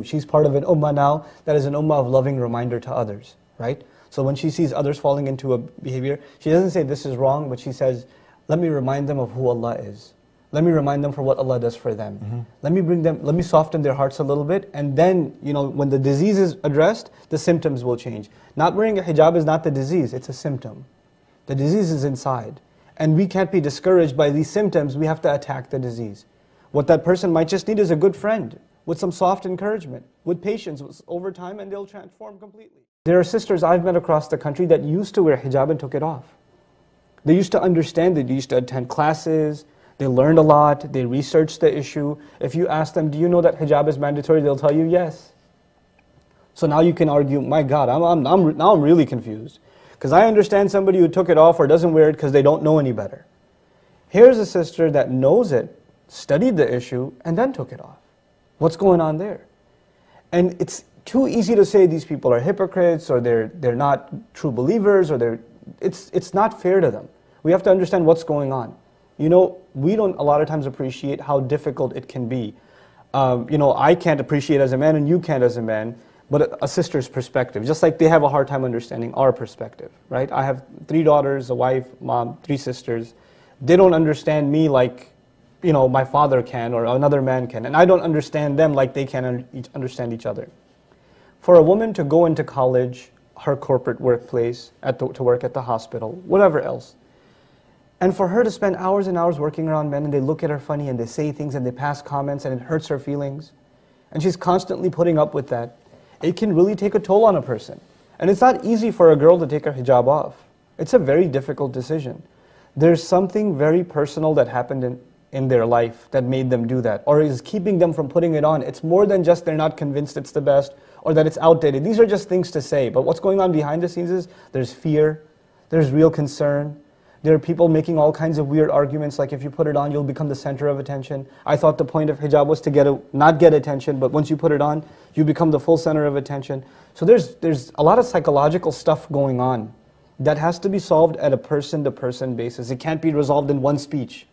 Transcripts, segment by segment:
She's part of an ummah now that is an ummah of loving reminder to others, right? So when she sees others falling into a behavior, she doesn't say this is wrong, but she says, let me remind them of who Allah is. Let me remind them for what Allah does for them. Let me soften their hearts a little bit, and then, when the disease is addressed, the symptoms will change. Not wearing a hijab is not the disease, it's a symptom. The disease is inside. And we can't be discouraged by these symptoms, we have to attack the disease. What that person might just need is a good friend, with some soft encouragement, with patience, over time, and they'll transform completely. There are sisters I've met across the country that used to wear hijab and took it off. They used to understand it, they used to attend classes, they learned a lot, they researched the issue. If you ask them, do you know that hijab is mandatory? They'll tell you yes. So now you can argue, my God, now I'm really confused. Because I understand somebody who took it off or doesn't wear it because they don't know any better. Here's a sister that knows it, studied the issue, and then took it off. What's going on there? And it's too easy to say these people are hypocrites, or they're not true believers, or it's not fair to them. We have to understand what's going on. We don't a lot of times appreciate how difficult it can be. I can't appreciate as a man, and you can't as a man, but a sister's perspective, just like they have a hard time understanding our perspective, right? I have 3 daughters, a wife, mom, 3 sisters. They don't understand me like my father can or another man can. And I don't understand them like they can understand each other. For a woman to go into college, her corporate workplace, to work at the hospital, whatever else, and for her to spend hours and hours working around men, and they look at her funny and they say things and they pass comments and it hurts her feelings, and she's constantly putting up with that, it can really take a toll on a person. And it's not easy for a girl to take her hijab off. It's a very difficult decision. There's something very personal that happened in their life that made them do that, or is keeping them from putting it on. It's more than just they're not convinced it's the best, or that it's outdated. These are just things to say, but what's going on behind the scenes is there's fear, there's real concern. There are people making all kinds of weird arguments, like if you put it on, you'll become the center of attention. I thought the point of hijab was to not get attention, but once you put it on, you become the full center of attention. So there's a lot of psychological stuff going on that has to be solved at a person-to-person basis. It can't be resolved in one speech.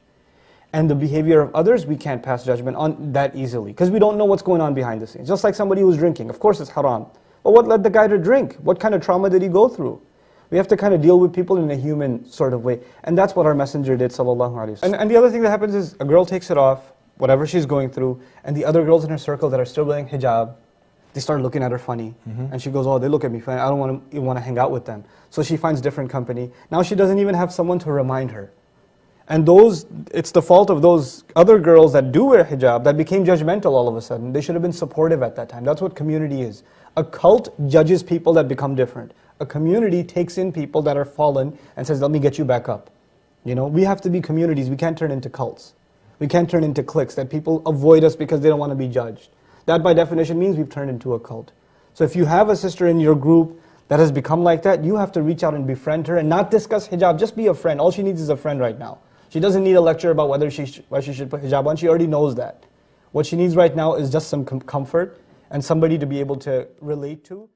And the behavior of others, we can't pass judgment on that easily, because we don't know what's going on behind the scenes. Just like somebody who's drinking, of course it's haram. But what led the guy to drink? What kind of trauma did he go through? We have to kind of deal with people in a human sort of way. And that's what our messenger did, sallallahu alaihi wasallam. And the other thing that happens is a girl takes it off, whatever she's going through, and the other girls in her circle that are still wearing hijab, they start looking at her funny. And she goes, oh, they look at me funny, I don't even want to hang out with them. So she finds different company. Now she doesn't even have someone to remind her. And it's the fault of those other girls that do wear hijab that became judgmental all of a sudden. They should have been supportive at that time. That's what community is. A cult judges people that become different. A community takes in people that are fallen and says, let me get you back up. We have to be communities. We can't turn into cults. We can't turn into cliques that people avoid us because they don't want to be judged. That by definition means we've turned into a cult. So if you have a sister in your group that has become like that, you have to reach out and befriend her and not discuss hijab. Just be a friend. All she needs is a friend right now. She doesn't need a lecture about why she should put hijab on. She already knows that. What she needs right now is just some comfort and somebody to be able to relate to.